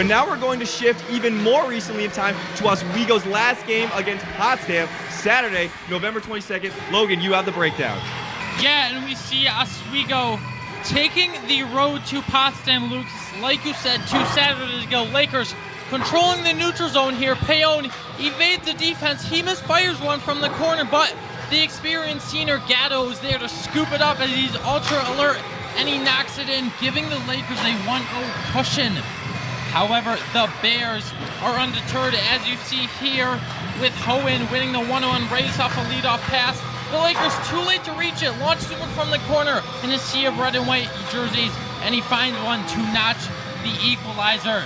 But now we're going to shift even more recently in time to Oswego's last game against Potsdam, Saturday, November 22nd. Logan, you have the breakdown. Yeah, and we see Oswego taking the road to Potsdam, Luke. Like you said, 2 Saturdays ago, Lakers controlling the neutral zone here. Payon evades the defense. He misfires one from the corner, but the experienced senior Gatto is there to scoop it up as he's ultra alert, and he knocks it in, giving the Lakers a 1-0 cushion. However, the Bears are undeterred, as you see here, with Hohen winning the 1-0 race off a leadoff pass. The Lakers too late to reach it, launches it from the corner in a sea of red and white jerseys, and he finds one to notch the equalizer.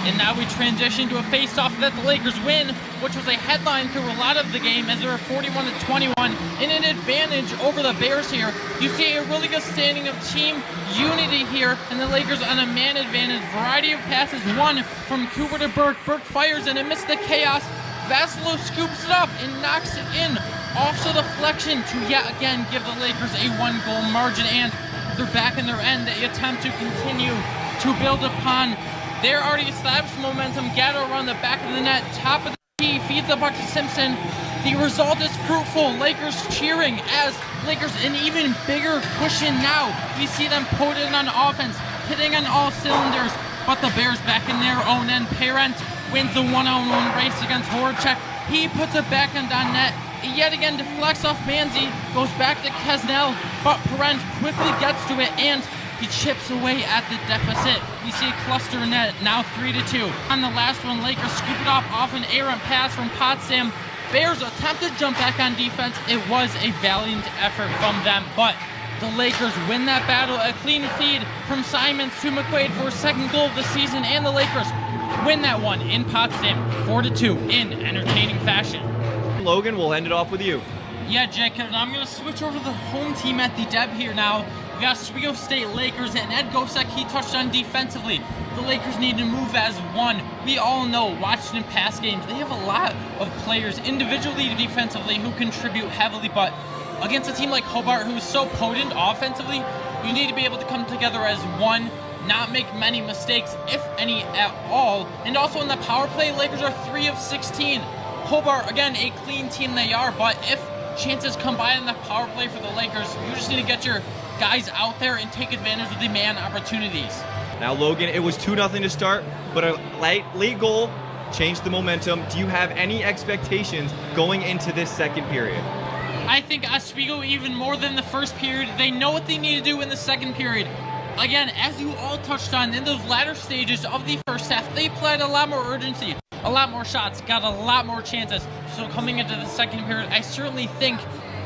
And now we transition to a face-off that the Lakers win, which was a headline through a lot of the game as they were 41-21 in an advantage over the Bears here. You see a really good standing of team unity here, and the Lakers on a man advantage. Variety of passes, one from Cooper to Burke. Burke fires and amidst the chaos, Vasilo scoops it up and knocks it in off the deflection to yet again give the Lakers a 1-goal margin, and they're back in their end. They attempt to continue to build upon their already established momentum. Gatto around the back of the net, top of the key, feeds the puck to Simpson. The result is fruitful. Lakers cheering as Lakers an even bigger cushion now. We see them potent on offense, hitting on all cylinders, but the Bears back in their own end. Parent wins the 1-on-1 race against Horacek. He puts it back on net. He yet again deflects off Manzi, goes back to Kesnel, but Parent quickly gets to it and he chips away at the deficit. We see a cluster net, now 3-2. On the last one, Lakers scoop it off an errant pass from Potsdam. Bears attempt to jump back on defense. It was a valiant effort from them, but the Lakers win that battle. A clean feed from Simons to McQuaid for a second goal of the season, and the Lakers win that one in Potsdam, 4-2 in entertaining fashion. Logan, we'll end it off with you. Yeah, Jacob, I'm going to switch over to the home team at the Deb here now. We got Oswego State Lakers, and Ed Gosek, he touched on defensively. The Lakers need to move as one. We all know, watching in past games, they have a lot of players individually defensively who contribute heavily, but against a team like Hobart, who is so potent offensively, you need to be able to come together as one, not make many mistakes, if any at all. And also in the power play, Lakers are 3 of 16. Hobart, again, a clean team they are, but if chances come by in the power play for the Lakers, you just need to get your guys out there and take advantage of the man opportunities. Now, Logan, it was 2-0 to start, but a late goal changed the momentum. Do you have any expectations going into this second period? I think Oswego, even more than the first period, they know what they need to do in the second period. Again, as you all touched on, in those latter stages of the first half, they applied a lot more urgency, a lot more shots, got a lot more chances. So coming into the second period, I certainly think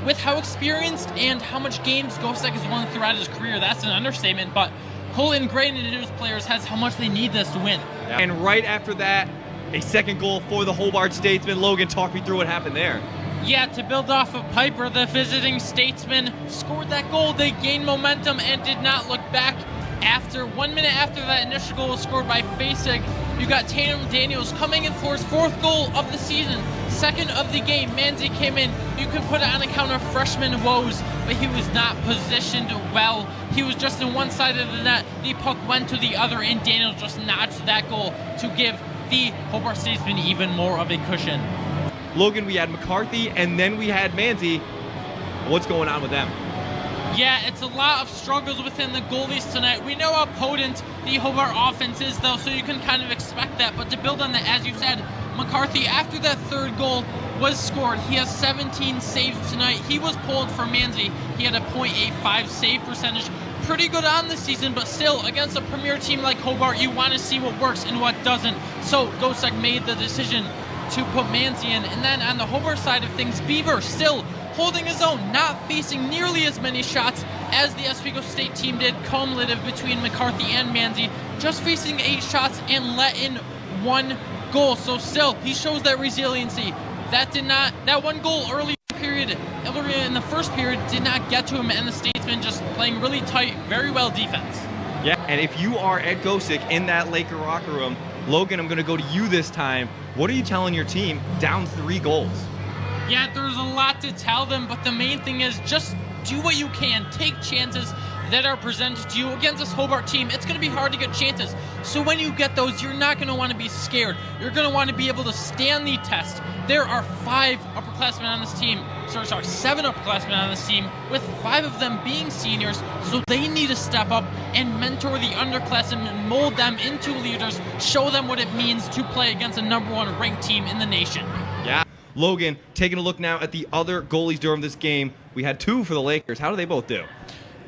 with how experienced and how much games Gosek has won throughout his career, that's an understatement, but whole ingrained into his players has how much they need this to win. Yeah. And right after that, a second goal for the Hobart Statesmen. Logan, talk me through what happened there. Yeah, to build off of Piper, the visiting Statesmen scored that goal. They gained momentum and did not look back. After 1 minute after that initial goal was scored by Fasig, you got Tatum Daniels coming in for his 4th goal of the season, 2nd of the game. Manzi came in. You can put it on account of freshman woes, but he was not positioned well. He was just in one side of the net. The puck went to the other, and Daniels just notched that goal to give the Hobart Statesmen even more of a cushion. Logan, we had McCarthy, and then we had Manzi. What's going on with them? Yeah, it's a lot of struggles within the goalies tonight. We know how potent the Hobart offense is, though, so you can kind of expect that. But to build on that, as you said, McCarthy, after that 3rd goal was scored, he has 17 saves tonight. He was pulled for Manzi. He had a .85 save percentage. Pretty good on the season, but still, against a premier team like Hobart, you want to see what works and what doesn't. So Gosek made the decision to put Manzi in. And then on the Hobart side of things, Beaver still holding his own, not facing nearly as many shots as the Oswego State team did, cumulative between McCarthy and Manzi, just facing 8 shots and let in 1 goal. So still, he shows that resiliency. That 1 goal early in the first period did not get to him, and the Statesmen just playing really tight, very well defense. Yeah, and if you are Ed Gosek in that Laker locker room, Logan, I'm going to go to you this time. What are you telling your team down 3 goals? Yeah, there's a lot to tell them, but the main thing is just do what you can. Take chances. that are presented to you against this Hobart team, it's going to be hard to get chances. So when you get those, you're not going to want to be scared. You're going to want to be able to stand the test. There are 5 upperclassmen on this team. Sorry, 7 upperclassmen on this team, with 5 of them being seniors. So they need to step up and mentor the underclassmen and mold them into leaders, show them what it means to play against a #1 ranked team in the nation. Yeah. Logan, taking a look now at the other goalies during this game. We had 2 for the Lakers. How do they both do?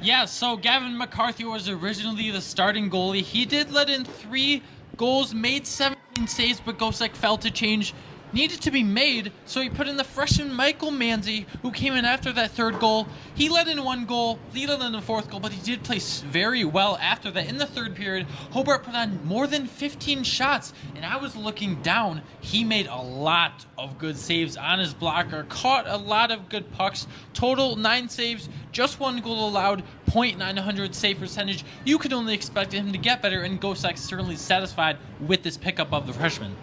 Yeah, so Gavin McCarthy was originally the starting goalie. He did let in 3 goals, made 17 saves, but Gosek felt a change needed to be made, so he put in the freshman Michael Manzi, who came in after that 3rd goal. He let in 1 goal, he let in the 4th goal, but he did play very well after that. In the 3rd period, Hobart put on more than 15 shots, and I was looking down. He made a lot of good saves on his blocker, caught a lot of good pucks, total 9 saves, just 1 goal allowed, .900 save percentage. You could only expect him to get better, and Gosek's certainly satisfied with this pickup of the freshman.